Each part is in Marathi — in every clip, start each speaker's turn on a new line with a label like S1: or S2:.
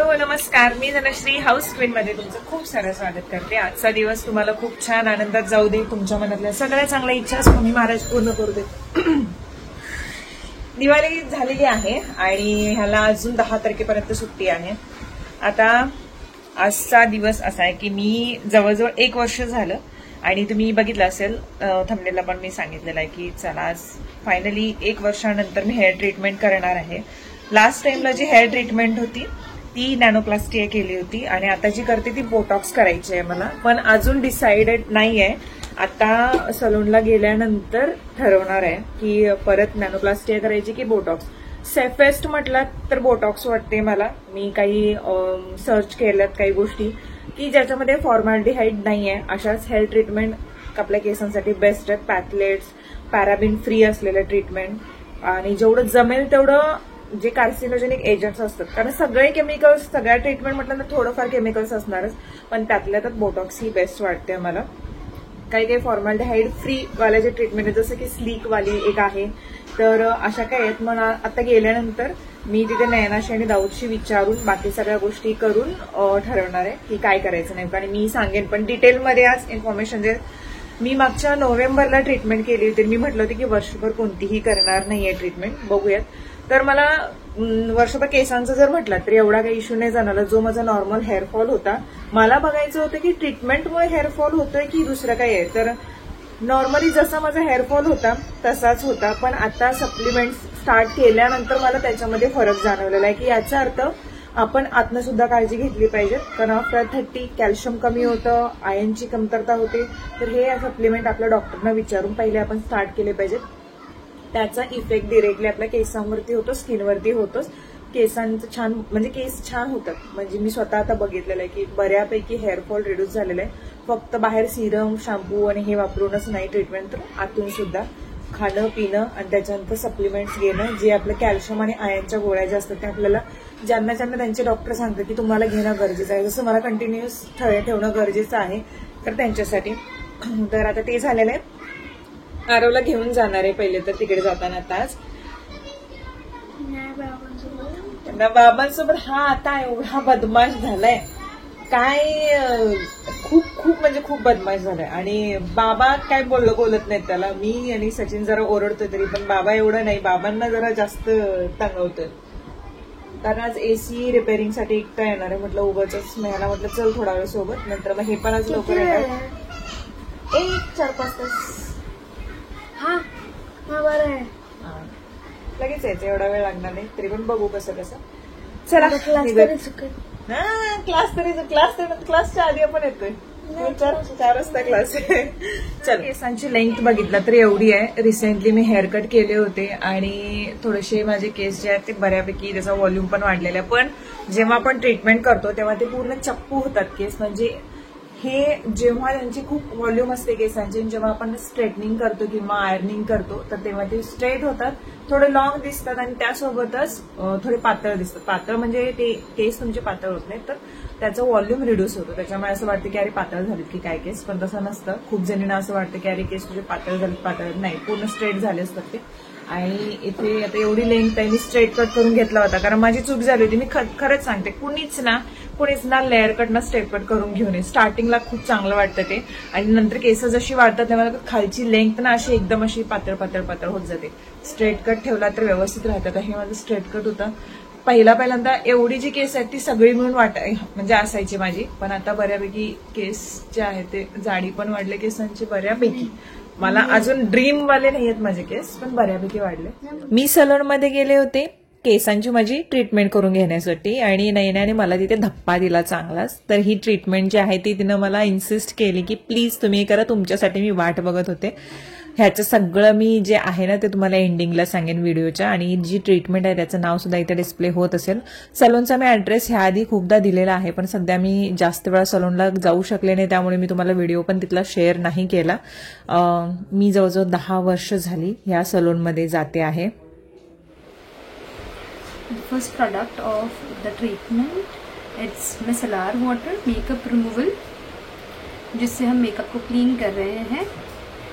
S1: नमस्कार, मी धनश्री हाऊस क्वीन मध्ये तुमचं खूप सारं स्वागत करते। आजचा दिवस तुम्हाला खूप छान आनंदात जाऊ दे, तुमच्या मनातल्या सगळ्या चांगल्या इच्छा स्वामी महाराज पूर्ण करू दे। दिवाळी झालेली आहे आणि ह्याला अजून 10 तारखेपर्यंत सुट्टी आहे। आता आजचा दिवस असा आहे की मी जवळजवळ 1 वर्ष झालं आणि तुम्ही बघितलं असेल थंबनेलला पण मी सांगितलेलं आहे की चला आज फायनली 1 वर्षानंतर मी हेअर ट्रीटमेंट करणार आहे। लास्ट टाइमला जी हेअर ट्रीटमेंट होती ती नॅनोप्लास्टी केली होती आणि आता जी करते ती बोटॉक्स करायची आहे मला, पण अजून डिसाइडेड नाहीये। आता सलूनला गेल्यानंतर ठरवणार आहे की परत नॅनोप्लास्टी करायची की बोटॉक्स। सेफेस्ट म्हटलं तर बोटॉक्स वाटते मला। मी काही सर्च केल्यात काही गोष्टी की ज्याच्यामध्ये फॉर्मॅल्डिहाइड नाहीये, अशाच हेअर ट्रीटमेंट आपल्या केसांसाठी बेस्ट आहेत। पॅथलेट्स, पॅराबिन फ्री असलेलं ट्रीटमेंट आणि जेवढं जमेल तेवढं जे कार्सिनोजेनिक एजंट्स असतात, कारण सगळे केमिकल्स सगळ्या ट्रीटमेंट म्हटलं तर थोडंफार केमिकल्स असणारच, पण त्यातल्या त्यात बोटॉक्स ही बेस्ट वाटते मला। काही काही फॉर्मॅल्डिहाइड फ्री वाले जे ट्रीटमेंट आहे जसं की स्लीक वाली एक आहे, तर अशा काही आहेत। मग आता गेल्यानंतर मी तिथे नयनाशी आणि दाऊदशी विचारून बाकी सगळ्या गोष्टी करून ठरवणार आहे की काय करायचं नेमकं, आणि मी सांगेन पण डिटेलमध्ये आज इन्फॉर्मेशन जे मी मागच्या नोव्हेंबरला ट्रीटमेंट केली होती। मी म्हटलं होतं की वर्षभर कोणतीही करणार नाहीये ट्रीटमेंट, बघूयात। तर मला वर्षभर केसांचं जर म्हटलं तर एवढा काही इश्यू नाही जाणवला। जो माझा नॉर्मल हेअरफॉल होता, मला बघायचं होतं की ट्रीटमेंटमुळे हेअरफॉल होतोय की दुसरं काही आहे। तर नॉर्मली जसा माझा हेअरफॉल होता तसाच होता, पण आता सप्लिमेंट स्टार्ट केल्यानंतर मला त्याच्यामध्ये फरक जाणवलेला आहे की याचा अर्थ आपण आतनं सुद्धा काळजी घेतली पाहिजे, कारण आफ्टर 30 कॅल्शियम कमी होतं, आयर्नची कमतरता होते। तर हे सप्लिमेंट आपल्या डॉक्टरना विचारून पहिले आपण स्टार्ट केले पाहिजेत। त्याचा इफेक्ट डिरेक्टली आपल्या केसांवरती होतो, स्किनवरती होतोच। केसांचं छान म्हणजे केस छान होतात, म्हणजे मी स्वतः आता बघितलेलं आहे की बऱ्यापैकी हेअरफॉल रिड्यूस झालेलं आहे। फक्त बाहेर सिरम, शॅम्पू आणि हे वापरूनच नाही ट्रीटमेंट, तर आतून सुद्धा खाणं पिणं आणि त्याच्यानंतर सप्लिमेंट्स घेणं, जे आपलं कॅल्शियम आणि आयर्नच्या गोळ्या ज्या असतात त्या आपल्याला ज्यांना त्यांचे डॉक्टर सांगतात की तुम्हाला घेणं गरजेचं आहे, जसं मला कंटिन्युअस ठेवणं गरजेचं आहे, तर त्यांच्यासाठी। तर आता ते झालेलं आहे। आरवला घेऊन जाणार आहे पहिले तर तिकडे जाताना तास बाबांसोबत। हा आता एवढा बदमाश झालाय काय, खूप म्हणजे खूप बदमाश झालाय आणि बाबा काय बोलत नाहीत त्याला। मी आणि सचिन जरा ओरडतोय तरी पण बाबा एवढं नाही, बाबांना जरा जास्त तंगवतोय। कारण आज एसी रिपेअरिंग साठी एकटा येणार आहे, म्हटलं उगाच मला म्हटलं चल थोडा वेळ सोबत, नंतर मग हे पण आज लवकर येणार 4-5 तास। हा बरं आहे, लगेच यायचं, एवढा वेळ लागणार नाही, तरी पण बघू कसं चला। क्लासच्या आधी आपण येतोय, 4 वाजता क्लास आहे। चल, केसांची लेंथ बघितला तर एवढी आहे। रिसेंटली मी हेअर कट केले होते आणि थोडेसे माझे केस जे आहेत ते बऱ्यापैकी त्याचा व्हॉल्यूम पण वाढलेला आहे, पण जेव्हा आपण ट्रीटमेंट करतो तेव्हा ते पूर्ण चप्पू होतात केस, म्हणजे हे जेव्हा त्यांची खूप व्हॉल्यूम असते केसांची, जेव्हा आपण स्ट्रेटनिंग करतो किंवा आयर्निंग करतो तर तेव्हा ते स्ट्रेट होतात, थोडे लॉंग दिसतात आणि त्यासोबतच थोडे पातळ दिसतात। पातळ म्हणजे ते केस तुमचे पातळ होत नाहीत, तर त्याचं व्हॉल्यूम रिड्यूस होतो। त्याच्यामुळे असं वाटतं की अरे पातळ झालेत की काय केस, पण तसं नसतं। खूप जणींना असं वाटतं की अरे केस तुझे पातळ झालेत, पातळ नाही, पूर्ण स्ट्रेट झाले असतात ते। आणि इथे आता एवढी लेंथ आहे, मी स्ट्रेट कट करून घेतला होता कारण माझी चूक झाली होती। मी खरंच सांगते, कुणीच ना लेअर कट ना स्ट्रेट कट करून घेऊन ये। स्टार्टिंगला खूप चांगलं वाटतं ते, आणि नंतर केस जशी वाढतात तेव्हा खालची लेंथ ना अशी एकदम अशी पातळ होत जाते। स्ट्रेट कट ठेवला तर व्यवस्थित राहतात। हे माझं स्ट्रेट कट होतं। पहिल्यांदा एवढी जी केस आहेत ती सगळी मिळून म्हणजे असायची माझी, पण आता बऱ्यापैकी केस जे आहेत ते जाडी पण वाढले केसांची बऱ्यापैकी। मला अजून ड्रीम वाले नाही आहेत माझे केस, पण बऱ्यापैकी वाढले। मी सलून मध्ये गेले होते केसांची माझी ट्रीटमेंट करून घेण्यासाठी आणि नयनाने मला तिथे धप्पा दिला चांगलाच। तर ही ट्रीटमेंट जी आहे ती तिनं मला इन्सिस्ट केली की प्लीज तुम्ही करा, तुमच्यासाठी मी वाट बघत होते। ह्याचं सगळं मी जे आहे ना ते तुम्हाला एंडिंगला सांगेन व्हिडिओच्या, आणि जी ट्रीटमेंट आहे त्याचं नाव सुद्धा इथे डिस्प्ले होत असेल। सलूनचा मी ऍड्रेस ह्याआधी खूपदा दिलेला आहे, पण सध्या मी जास्त वेळा सलूनला जाऊ शकले नाही, त्यामुळे मी तुम्हाला व्हिडिओ पण तिथला शेअर नाही केला। मी जवळजवळ 10 वर्ष झाली ह्या सलूनमध्ये जाते आहे।
S2: First product of the treatment it's micellar water makeup removal, जिससे हम मेकअप को क्लीन कर रहे हैं।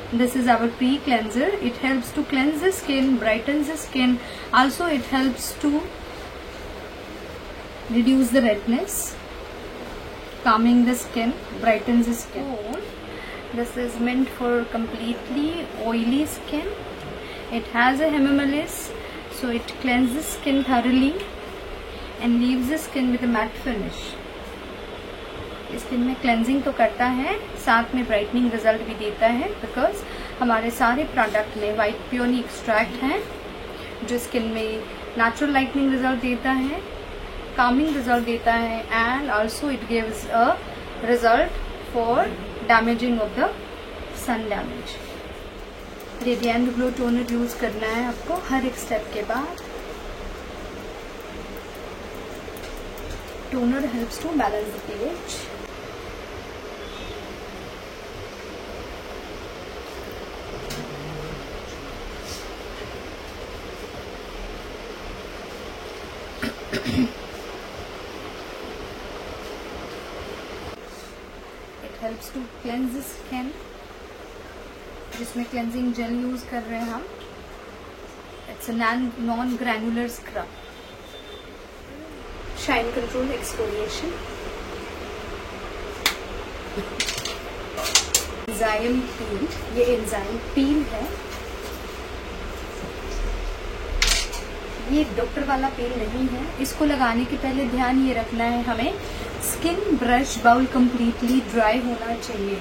S2: This is our pre-cleanser. It helps to cleanse the skin, brightens the skin. Also, it helps to reduce the redness, calming the skin, brightens the skin. This is meant for completely oily skin. It has a hemimaliz, so it cleanses skin thoroughly and leaves the skin with a matte finish. Skin में क्लेंजिंग तो करता है, साथ में ब्राइटनिंग रिजल्ट भी देता है, बिकॉज हमारे सारे प्रोडक्ट में वाइट पियोनी एक्सट्रैक्ट है जो स्किन में नेचुरल लाइटनिंग रिजल्ट देता है, कामिंग रिजल्ट देता है, and also it gives a result for damaging of the sun damage. Radiant glow toner use करना है आपको हर एक स्टेप के बाद. Toner helps to balance the pH. It helps to cleanse the skin, जिसमें क्लेंजिंग जेल यूज कर रहे हैं हम. It's a non granular scrub. Shine control exfoliation. Enzyme peel, ये एंजाइम पील है. ये डॉक्टर वाला पील नहीं है. इसको लगाने के पहले ध्यान ये रखना है हमें, skin brush bowl completely dry होना चाहिए.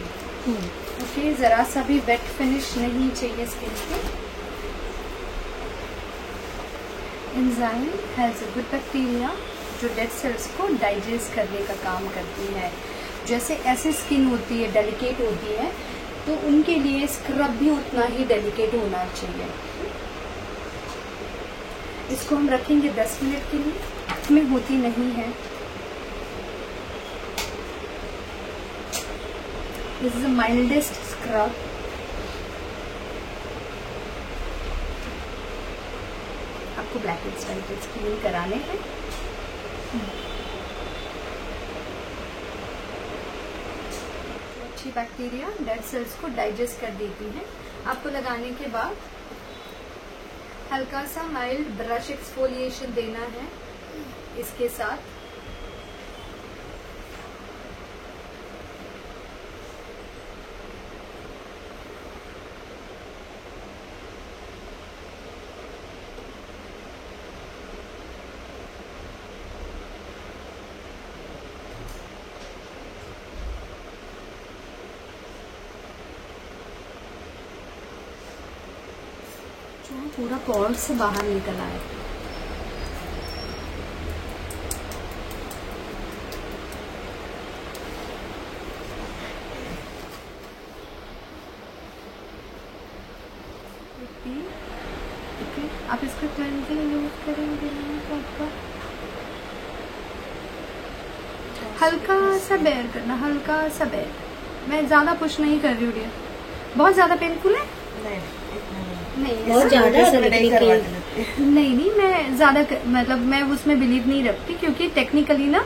S2: ओके, जरा सा भी वेट फिनिश नहीं चाहिए skin pay. Enzyme has a good bacteria जो डेड सेल्स को डाइजेस्ट करने का काम करती है. जैसे ऐसी स्किन होती है, डेलिकेट होती है, तो उनके लिए स्क्रब भी उतना ही डेलिकेट होना चाहिए. इसको हम रखेंगे 10 मिनट के लिए. इसमें होती नहीं है. दिस इज अ माइल्डेस्ट स्क्रब. आपको black heads white heads clean कराने हैं. अच्छी बैक्टीरिया डेड सेल्स को डाइजेस्ट कर देती है. आपको लगाने के बाद हल्का सा माइल्ड ब्रश एक्सफोलिएशन देना है इसके साथ. पूरा पॉर्स से बाहर निकल आए. आप इसका क्लेंजिंग यूज करेंगे ना, तो हल्का सा बेयर करना, हल्का सा बेयर. मैं ज्यादा पुश नहीं कर रही हूँ डियर. बहुत ज्यादा पेनफुल है? नहीं,
S3: बहुत ज्यादा
S2: नहीं, मैं ज्यादा मतलब मैं उसमें बिलीव नहीं रखती, क्योंकि टेक्निकली ना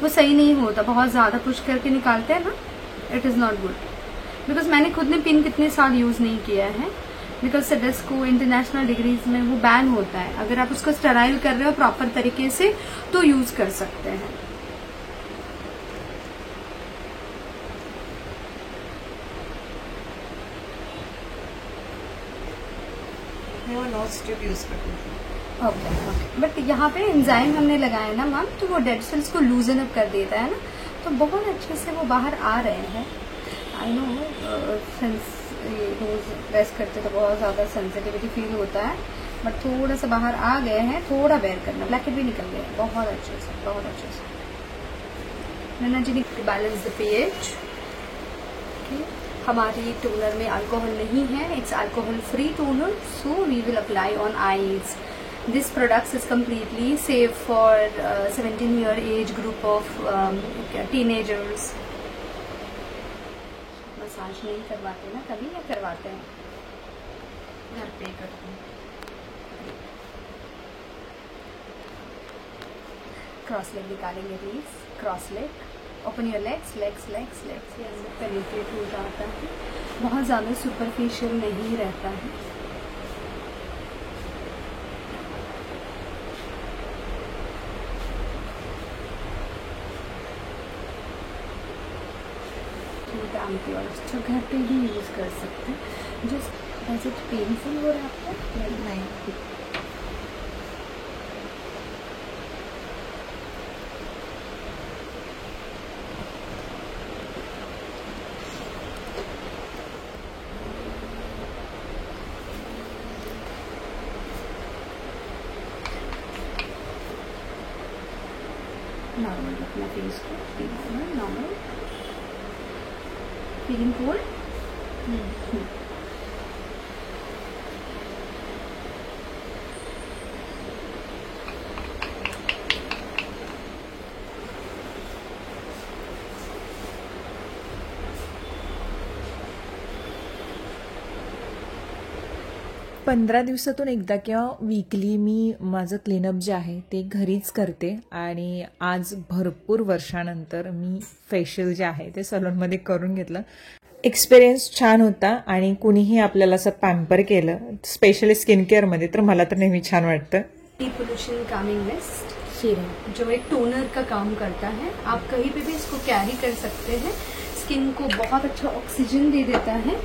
S2: वो सही नहीं होता. बहुत ज्यादा पुश करके निकालते हैं ना, it is not good. Because मैंने खुद ने पिन कितने साल यूज नहीं किया है, बिकॉज सेडेस्को इंटरनेशनल डिग्रीज में वो बैन होता है. अगर आप उसको स्टेराइल कर रहे हो प्रॉपर तरीके से तो यूज कर सकते हैं. ओके, बट यहाँ पे एंजाइम हमने लगाया ना मैम, तो वो डेड सेल्स को लूजन अप कर देता है ना, तो बहुत अच्छे से वो बाहर आ रहे हैं. आई नो रोज प्रेस करते तो बहुत ज्यादा सेंसिटिविटी फील होता है, बट थोड़ा सा बाहर आ गए हैं. थोड़ा बेयर करना, ब्लैकेट भी निकल गए बहुत अच्छे से, बहुत अच्छे से. नैना जी ने बैलेंस द pH. हमारी टोनर में अल्कोहल नहीं है. It's alcohol free toner, so we will apply on eyes. This product is completely safe for 17-year age group of teenagers. Massage नहीं करवाते ना कभी, या करवाते हैं? घर पे करते हैं. क्रॉस लेग निकालेंगे please. Cross leg. Open your legs, legs legs legs. ये अंदर पेनिट्रेट हो जाता है, बहुत ज़्यादा सुपरफिशियल नहीं रहता है. नेचुरल एम्प्योर्स जो घर पे ही यूज़ कर सकते हैं। जस्ट एज इट पेनफुल हो रहा है आपको? नहीं।
S1: नॉर्मल रखना फेस को, नॉर्मल फीलिंग कोल्ड।
S3: पंधरा दिवसातून एकदा किंवा वीकली मी माझं क्लीनअप जे आहे ते घरीच करते आणि आज भरपूर वर्षानंतर मी फेशियल जे आहे ते सलूनमध्ये करून घेतलं. एक्सपिरियन्स छान होता आणि कुणीही आपल्याला असं पॅम्पर केलं स्पेशली स्किन केअरमध्ये तर मला तर नेहमी छान वाटतं.
S2: पोल्यूशन कामिंग मिस्ट सीरम जो एक टोनर का काम करता है, आप कहीं पे भी इसको कैरी कर सकते हैं. स्किन को बहुत अच्छा ऑक्सीजन दे देता है.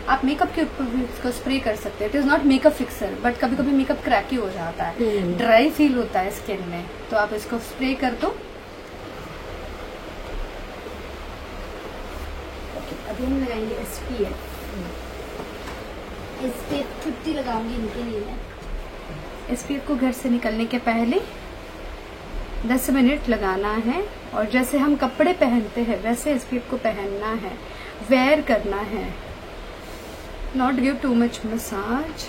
S2: आप मेकअप के ऊपर भी इसको स्प्रे कर सकते हैं. It is not makeup fixer, but Kabhi Kabhi makeup cracky हो जाता है, ड्राई फील होता है स्किन में, तो आप इसको स्प्रे कर दो. अभी हम लगाएंगे SPF. SPF 50 लगाऊंगी इनके लिए. SPF को घर से निकलने के पहले 10 मिनट लगाना है और जैसे हम कपड़े पहनते हैं वैसे SPF को पहनना है, वेयर करना है. Not give too much massage.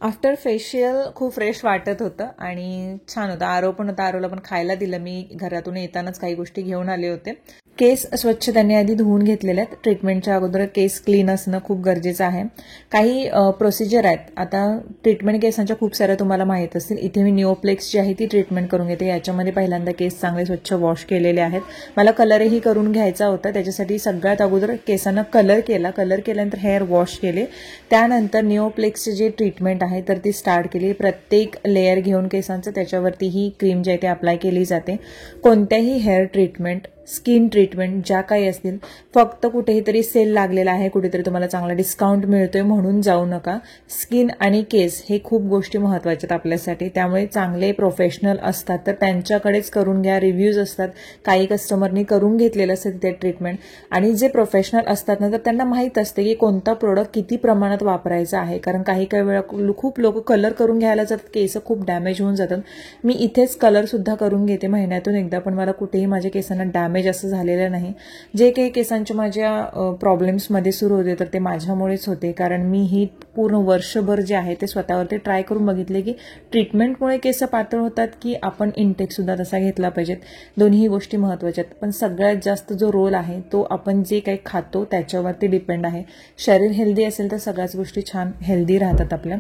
S3: After facial खूप फ्रेश वाटत होतं आणि छान होतं. आरो पण होता, आरोला पण खायला दिलं. मी घरातून येतानाच काही गोष्टी घेऊन आले होते. केस स्वच्छ त्यांनी आधी धुवून घेतलेले आहेत. ट्रीटमेंटच्या अगोदर केस क्लीन असणं खूप गरजेचं आहे. काही प्रोसिजर आहेत. आता ट्रीटमेंट केसांच्या खूप साऱ्या तुम्हाला माहीत असतील. इथे मी निओप्लेक्स जी आहे ती ट्रीटमेंट करून घेते. याच्यामध्ये पहिल्यांदा केस चांगले स्वच्छ वॉश केलेले आहेत. मला कलरही करून घ्यायचा होता, त्याच्यासाठी सगळ्यात अगोदर केसांना कलर केला. कलर केल्यानंतर हेअर वॉश केले. त्यानंतर निओप्लेक्सची जी ट्रीटमेंट आहे तर ती स्टार्ट केली. प्रत्येक लेअर घेऊन केसांचं त्याच्यावरती ही क्रीम जी आहे ती अप्लाय केली जाते. कोणत्याही हेअर ट्रीटमेंट, स्किन ट्रीटमेंट ज्या काही असतील, फक्त कुठेही तरी सेल लागलेला आहे, कुठेतरी तुम्हाला चांगला डिस्काउंट मिळतोय म्हणून जाऊ नका. स्किन आणि केस हे खूप गोष्टी महत्त्वाच्या आहेत आपल्यासाठी. त्यामुळे चांगले प्रोफेशनल असतात तर त्यांच्याकडेच करून घ्या. रिव्ह्यूज असतात, काही कस्टमरनी करून घेतलेलं असतं ते ट्रीटमेंट. आणि जे प्रोफेशनल असतात ना तर त्यांना माहीत असते की कोणता प्रोडक्ट किती प्रमाणात वापरायचा आहे. कारण काही वेळा खूप लोक कलर करून घ्यायला जातात, केस खूप डॅमेज होऊन जातात. मी इथेच कलर सुद्धा करून घेते महिन्यातून एकदा, पण मला कुठेही माझ्या केसांना डॅमेज असं झालेलं नाही. जे काही केसांच्या माझ्या प्रॉब्लेम्समध्ये सुरू होते तर ते माझ्यामुळेच होते. कारण मी ही पूर्ण वर्षभर जे आहे ते स्वतःवरती ट्राय करून बघितले की ट्रीटमेंटमुळे केस पातळ होतात की आपण इनटेक सुद्धा तसा घेतला पाहिजेत. दोन्ही गोष्टी महत्त्वाच्या आहेत. पण सगळ्यात जास्त जो रोल आहे तो आपण जे काही खातो त्याच्यावरती डिपेंड आहे. शरीर हेल्दी असेल तर सगळ्याच गोष्टी छान हेल्दी राहतात आपल्या.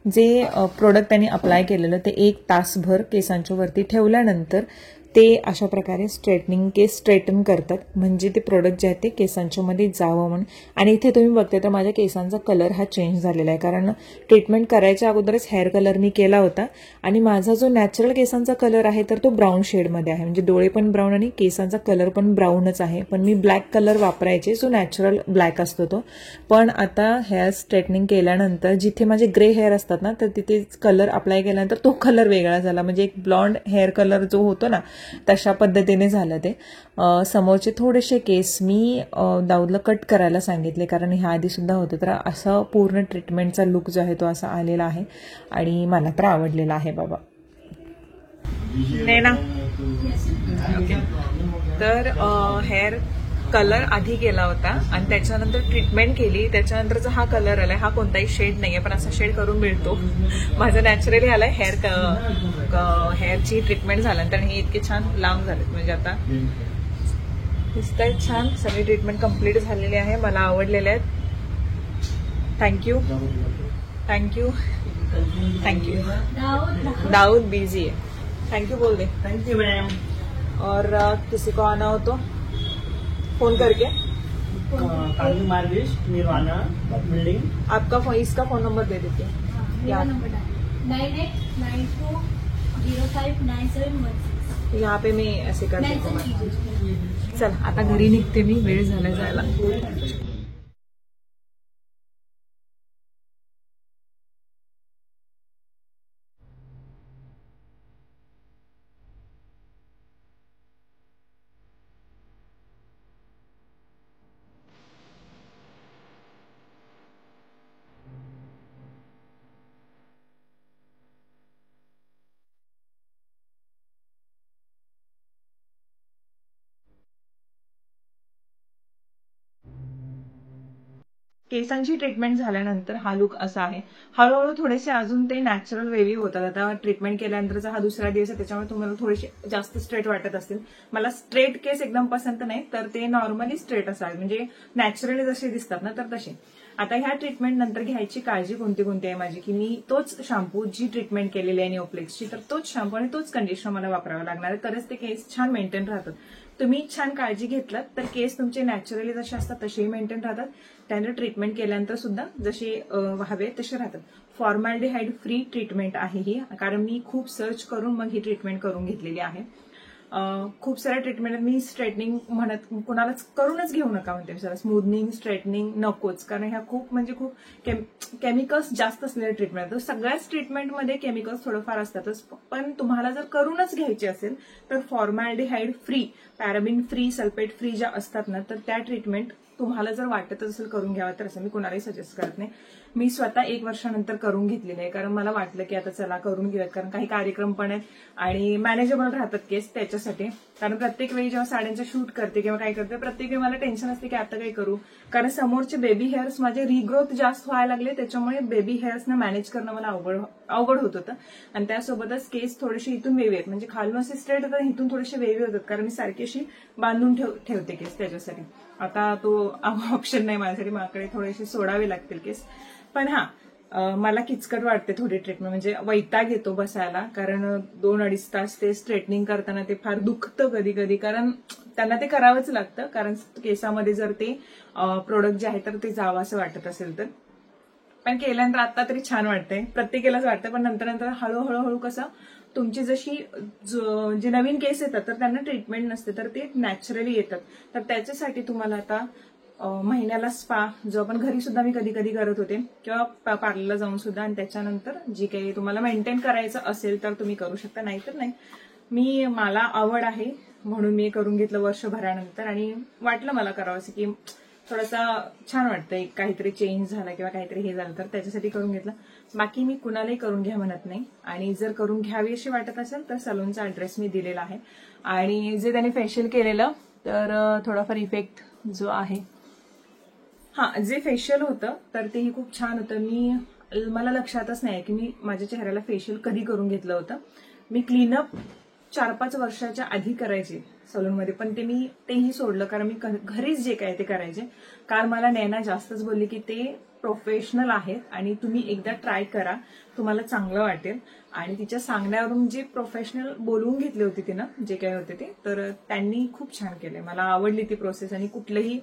S3: जे प्रोडक्ट त्यांनी अप्लाय केलेलं ते 1 तासभर केसांच्या वरती ठेवल्यानंतर ते अशा प्रकारे स्ट्रेटनिंग, केस स्ट्रेटन करतात. म्हणजे ते प्रोडक्ट जे आहे ते केसांच्या मध्ये जावं म्हणून. आणि इथे तुम्ही बघताय तर माझ्या केसांचा कलर हा चेंज झालेला आहे. कारण ट्रीटमेंट करायच्या अगोदरच हेअर कलर मी केला होता आणि माझा जो नॅचरल केसांचा कलर आहे तर तो ब्राऊन शेडमध्ये आहे. म्हणजे डोळे पण ब्राऊन आणि केसांचा कलर पण ब्राऊनच आहे. पण मी ब्लॅक कलर वापरायचे, जो नॅचरल ब्लॅक असतो तो. पण आता हेअर स्ट्रेटनिंग केल्यानंतर जिथे माझे ग्रे हेअर असतात ना तर तिथे कलर अप्लाय केल्यानंतर तो कलर वेगळा झाला. म्हणजे एक ब्लॉन्ड हेअर कलर जो होतो ना तशा पद्धतीने झालं ते. समोरचे थोडेसे केस मी दाऊदला कट करायला सांगितले कारण ह्या आधी सुद्धा होते. तर असं पूर्ण ट्रीटमेंटचा लुक जो आहे तो असा आलेला आहे आणि मला तर आवडलेला आहे बाबा.
S1: नैना ओके. तर हेअर कलर आधी केला होता आणि त्याच्यानंतर ट्रीटमेंट केली. त्याच्यानंतरचा हा कलर आलाय. हा कोणताही शेड नाहीये पण असा शेड करून मिळतो. माझं नॅचरली आलाय. हेअरची ट्रीटमेंट झाल्यानंतर हे इतके छान लांब झालेत. म्हणजे आता दिसतायत छान. सगळी ट्रीटमेंट कम्प्लीट झालेली आहे. मला आवडलेले आहेत. Thank you thank you thank you. Dawood busy है. थैंक यू बोल दे.
S3: Thank you ma'am.
S1: और किसी को आना हो तो फोन करके
S4: काली मार्विश निर्वाणा बिल्डिंग।
S1: आपका इसका फोन नंबर दे देते हैं।
S5: मेरा नंबर 9892059716।
S1: यहाँ पे मी असे करते
S5: मेंशन कीजिए।
S1: चल आता घरी निघते मी, वेळ झाला जायला। केसांची ट्रीटमेंट झाल्यानंतर हा लुक असा आहे। हळूहळू थोडेसे अजून ते नॅचरल वेव्ही होतात। आता ट्रीटमेंट केल्यानंतरचा हा दुसरा दिवस आहे, त्याच्यामुळे तुम्हाला थोडेसे जास्त स्ट्रेट वाटत असतील। मला स्ट्रेट केस एकदम पसंत नाही, तर ते नॉर्मली स्ट्रेट असावे, म्हणजे नॅचरली जसे दिसतात ना तर तसे। आता ह्या ट्रीटमेंट नंतर घ्यायची काळजी कोणती कोणती आहे माझी, की मी तोच शॅम्पू जी ट्रीटमेंट केलेली आहे निओप्लेक्सची, तर तोच शॅम्पू आणि तोच कंडिशनर मला वापरावा लागणार आहे, तरच ते केस छान मेंटेन राहतात। तुम्ही छान काळजी घेतलात तर केस तुमचे नॅचरली जसे असतात तसेही मेंटेन राहतात। त्यानंतर ट्रीटमेंट केल्यानंतर सुद्धा जसे व्हावे तसे राहतात। फॉर्मॅल्डिहाइड फ्री ट्रीटमेंट आहे ही, कारण मी खूप सर्च करून मग ही ट्रीटमेंट करून घेतलेली आहे। खूप साऱ्या ट्रीटमेंट मी स्ट्रेटनिंग म्हणत कुणालाच करूनच घेऊ नका म्हणते सर, स्मूथनिंग स्ट्रेटनिंग नकोच, कारण ह्या खूप म्हणजे खूप केमिकल्स जास्त असलेल्या ट्रीटमेंट। तर सगळ्याच ट्रीटमेंटमध्ये केमिकल्स थोडंफार असतातच, पण तुम्हाला जर करूनच घ्यायची असेल तर फॉर्मॅल्डिहाइड फ्री, पॅराबिन फ्री, सल्फेट फ्री ज्या असतात ना, तर त्या ट्रीटमेंट तुम्हाला जर वाटत असेल करून घ्यावा तर असं मी कुणालाही सजेस्ट करत नाही। मी स्वतः 1 वर्षानंतर करून घेतलेले आहे, कारण मला वाटलं की आता चला करून घेऊयात, कारण काही कार्यक्रम पण आहेत आणि मॅनेजेबल राहतात केस त्याच्यासाठी। कारण प्रत्येक वेळी जेव्हा साड्यांचा शूट करते किंवा काय करते, प्रत्येक वेळी मला टेन्शन असते की आता काय करू, कारण समोरचे बेबी हेअर्स माझे रिग्रोथ जास्त व्हायला लागले, त्याच्यामुळे बेबी हेअर्सना मॅनेज करणं मला अवघड होत होतं। आणि त्यासोबतच केस थोडेसे इथून वेवी आहेत, म्हणजे खालून असे स्ट्रेट होतात, इथून थोडेसे वेवी होतात, कारण मी सारखी अशी बांधून ठेवते केस त्याच्यासाठी। आता तो ऑप्शन नाही माझ्यासाठी, माझ्याकडे थोडेसे सोडावे लागतील केस। पण मला किचकट वाटते थोडी ट्रीटमेंट, म्हणजे वैताग येतो बसायला, कारण 2-2.5 तास ते स्ट्रेटनिंग करताना ते फार दुखतं कधी कधी, कारण त्यांना ते करावंच लागतं, कारण केसामध्ये जर ते प्रोडक्ट जे आहे तर ते जावं असं वाटत असेल तर। पण केल्यानंतर आता तरी छान वाटतंय, प्रत्येकालाच वाटतं, पण नंतर हळूहळू कसं तुमची जशी जे नवीन केस येतात तर त्यांना ट्रीटमेंट नसते, तर ते नॅचरली येतात। तर त्याच्यासाठी तुम्हाला आता महिन्याला स्पा, जो आपण घरी सुद्धा मी कधी कधी करत होते, किंवा पार्लरला जाऊन सुद्धा, आणि त्याच्यानंतर जी काही तुम्हाला मेंटेन करायचं असेल तर तुम्ही करू शकता, नाहीतर नाही। मला आवड आहे म्हणून मी करून घेतलं वर्षभरानंतर, आणि वाटलं मला करावं असं की थोडासा छान वाटतं, काहीतरी चेंज झाला किंवा काहीतरी हे झालं तर त्याच्यासाठी करून घेतलं। बाकी मी कुणालाही करून घ्या म्हणत नाही, आणि जर करून घ्यावी अशी वाटत असेल तर सलूनचा ॲड्रेस मी दिलेला आहे, आणि जे त्याने फेशियल केलेलं तर थोडाफार इफेक्ट जो आहे, जे फेशियल होतं तर तेही खूप छान होतं। मला लक्षातच नाही की मी माझ्या चेहऱ्याला फेशियल कधी करून घेतलं होतं। मी क्लीनअप 4-5 वर्षाच्या आधी करायचे सलूनमध्ये, पण मी तेही सोडलं, कारण मी घरीच जे काय ते करायचे। काल मला नैना जास्तच बोलली की ते प्रोफेशनल आहेत आणि तुम्ही एकदा ट्राय करा, तुम्हाला चांगलं वाटेल। आणि तिच्या सांगण्यावरून जे प्रोफेशनल बोलवून घेतले होते तिनं, जे काय होते ते, तर त्यांनी खूप छान केले, मला आवडली ती प्रोसेस। आणि कुठलंही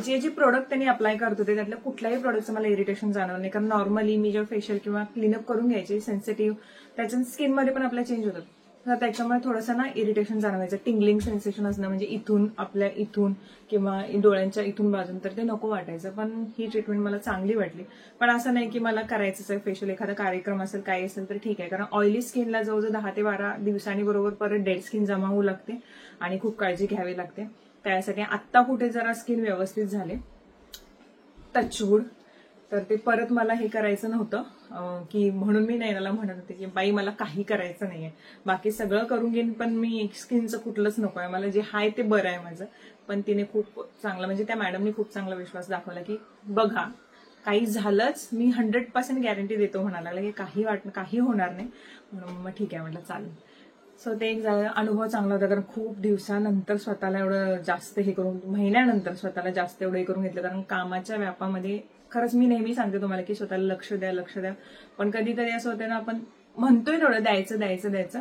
S1: जे प्रोडक्ट त्यांनी अप्लाय करत होते त्यातल्या कुठल्याही प्रोडक्टचं मला इरिटेशन जाणवलं नाही, कारण नॉर्मली मी जेव्हा फेशियल किंवा क्लीनअप करून घ्यायचे सेन्सिटिव्ह, त्याच्या स्किनमध्ये पण आपल्या चेंज होतात, तर त्याच्यामुळे थोडंसं इरिटेशन जाणवायचं, टिंगलिंग सेन्सेशन असणं, म्हणजे इथून किंवा डोळ्यांच्या इथून बाजून, तर ते नको वाटायचं। पण ही ट्रीटमेंट मला चांगली वाटली, पण असं नाही की मला करायचंच आहे फेशियल, एखादा कार्यक्रम असेल काय असेल तर ठीक आहे, कारण ऑइली स्किनला जवळजवळ 10 ते 12 दिवसांनी बरोबर परत डेड स्किन जमा होऊ लागते आणि खूप काळजी घ्यावी लागते। त्यासाठी आत्ता कुठे जरा स्किन व्यवस्थित झाले, टचवूड, तर ते परत मला हे करायचं नव्हतं, की म्हणून मी नैनाला म्हणत होते की बाई मला काही करायचं नाहीये, बाकी सगळं करून घेईन, पण मी स्किनचं कुठलंच नको आहे, मला जे आहे ते बरं आहे माझं। पण तिने खूप चांगलं, म्हणजे त्या मॅडमनी खूप चांगला विश्वास दाखवला की बघा काही झालंच, मी 100% गॅरंटी देतो म्हणायला लागला की काही होणार नाही, म्हणून मग ठीक आहे म्हटलं चालेल। सो ते एक अनुभव चांगला होता, कारण खूप दिवसानंतर स्वतःला एवढं जास्त हे करून, महिन्यानंतर स्वतःला जास्त एवढं हे करून घेतलं, कारण कामाच्या व्यापामध्ये खरंच मी नेहमी सांगते तुम्हाला की स्वतःला लक्ष द्या, पण कधीतरी असं होतं ना, आपण म्हणतोय थोडं द्यायचं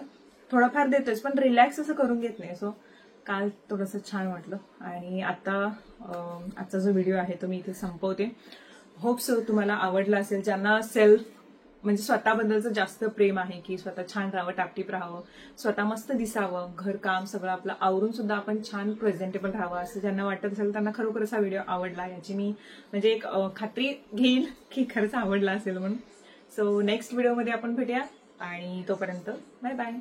S1: थोडंफार देतोय, पण रिलॅक्स असं करून घेत नाही। सो काल थोडंसं छान वाटलं. आणि आता आजचा जो व्हिडिओ आहे तो मी इथे संपवते. होप सो तुम्हाला आवडला असेल. ज्यांना सेल्फ म्हणजे स्वतःबद्दलचं जास्त प्रेम आहे की स्वतः छान राहावं, टापटीप राहावं, स्वतः मस्त दिसावं, घरकाम सगळं आपलं आवरून सुद्धा आपण छान प्रेझेंटेबल राहावं असं ज्यांना वाटत असेल त्यांना खरोखरच हा व्हिडिओ आवडला याची मी म्हणजे एक खात्री घेईल की खरंच आवडला असेल म्हणून. सो नेक्स्ट व्हिडिओमध्ये आपण भेटूया आणि तोपर्यंत बाय बाय.